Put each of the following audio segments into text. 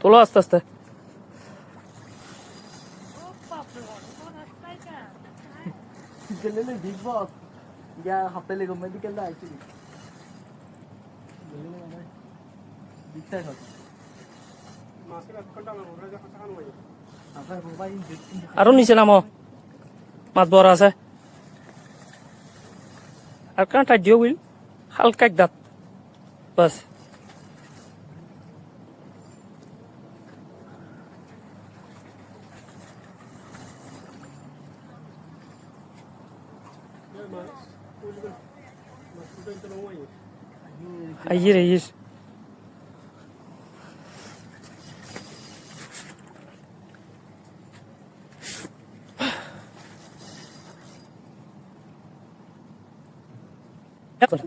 তোলো আস্তে আস্তে। বিগ বস গিয়া হাতে লেগে মেডিকেল দা আইছি বিগ সাইজ হচ্ছে আরো নিচে নামো, মাছ বড় আছে। আর কেন টাইট দিও বুঝলি, হালকা এক দাঁত বাস। Ayer, ayer. Sai.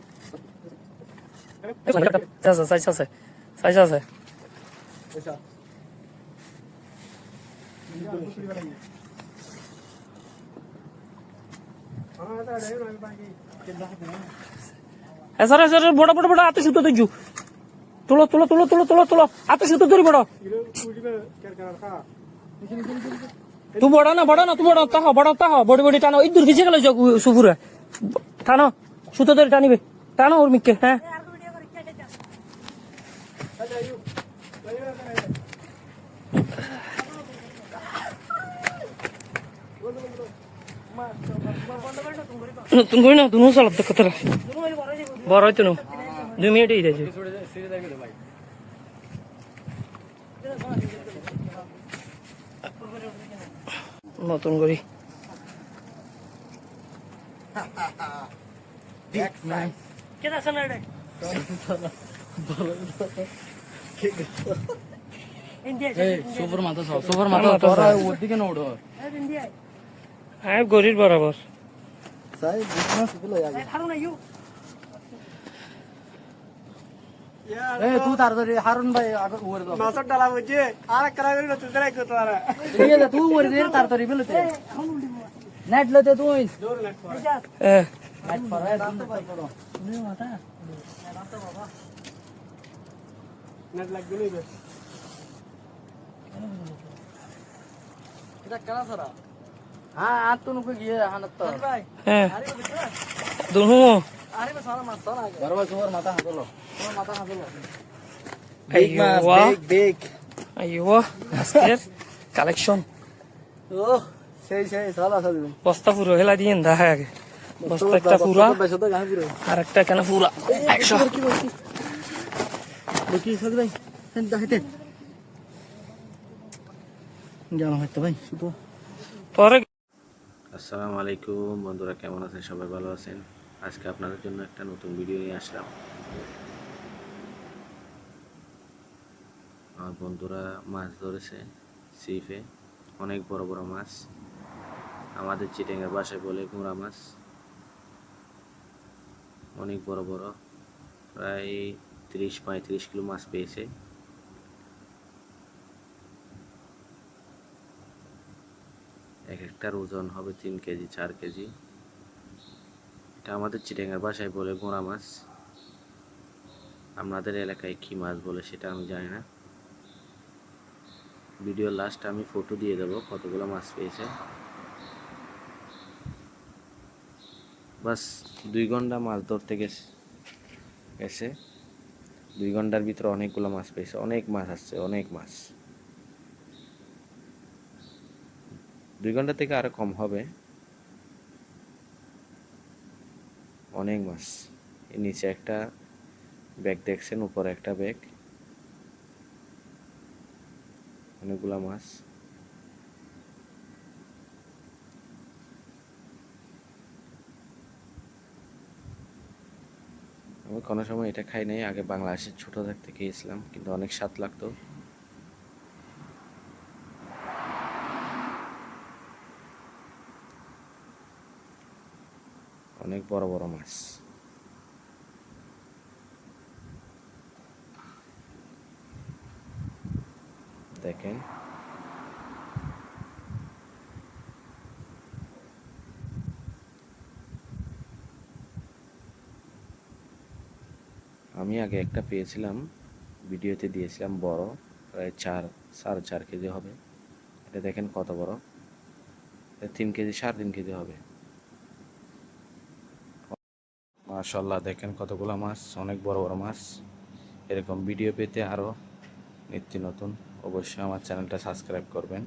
Sir, boda, ate suto tuju. Tulo, ate suto turi boda. Tu boda na, tu boda taho, body tano, idur kiche galo jog subura. Tano, suto turi tani be, tano or mikke, ha? Tunggu na, tunggu salat dekat lah. Baru itu nu, 2 minit ini aja. নতুন করি super মাথা ওদিকে না উঠো হ্যাঁ গরির বরাবর তুই তাড়াতাড়ি হারুন ভাই মাছের ডালা বুঝছে আর এক করা তুই তারাই করতে পারে তুই ওর দিয়ে তাড়াতাড়ি বেলতে নেট লতে তুই নেট লাগবে নইবে এটা কেনা সারা হ্যাঁ আর তো নুকে গিয়ে হানত তো হ্যাঁ দুহু আরে সারা মাছ সারা বড় সুপার মাথা হাতলো বিগ আইয়ো আজকের কালেকশন ও সেই সালা সাদি বস্তা পুরো হেলা দিয়ে দেখা আগে বস্তা একটা পুরা আর একটা কেন পুরা 100 কি সাদি ভাই হেনটা হেতে জানা হয়তো ভাই শুধু পরে। আসসালামু আলাইকুম বন্ধুরা, কেমন আছেন? সবাই ভালো আছেন? আজকে আপনাদের জন্য একটা নতুন ভিডিও নিয়ে আসলাম। আমার বন্ধুরা মাছ ধরেছে ছিপে, অনেক বড় বড় মাছ, আমাদের চিটাঙ্গের ভাষায় বলে গুঁড়া মাছ। অনেক বড় বড়, প্রায় 30-35 কিলো মাছ পেয়েছে। এক একটার ওজন হবে 3 কেজি 4 কেজি। এটা আমাদের চিটাঙ্গের ভাষায় বলে গোঁড়া মাছ। আপনাদের এলাকায় কি মাছ বলে সেটা আমি জানি না। ভিডিও লাস্ট আমি ফটো দিয়ে দেবো কতগুলো মাছ পেয়েছে। বাস 2 ঘন্টা মাছ ধরতে গেছে 2 ঘন্টার ভিতরে অনেকগুলো মাছ পেয়েছে। অনেক মাছ আসছে, অনেক মাছ। 2 ঘন্টা থেকে আরো কম হবে। অনেক মাছ। এর নিচে একটা ব্যাগ দেখছেন, উপরে একটা ব্যাগ, অনেকগুলা মাছ। আমি কোনো সময় এটা খাই নাই, আগে বাংলাদেশে ছোট থাকতে খেয়েছিলাম, কিন্তু অনেক স্বাদ লাগতো। অনেক বড় বড় মাছ। দেখেন আমি আগে একটা পেয়েছিলাম, ভিডিওতে দিয়েছিলাম বড়, প্রায় 4.5 কেজি হবে। এটা দেখেন কত বড়, 3 কেজি 3.5 কেজি হবে। মাশাআল্লাহ, দেখেন কতগুলো মাছ, অনেক বড় বড় মাছ। এরকম ভিডিও পেতে আরও নিত্য নতুন অবশ্যই আমার চ্যানেলটা সাবস্ক্রাইব করবেন।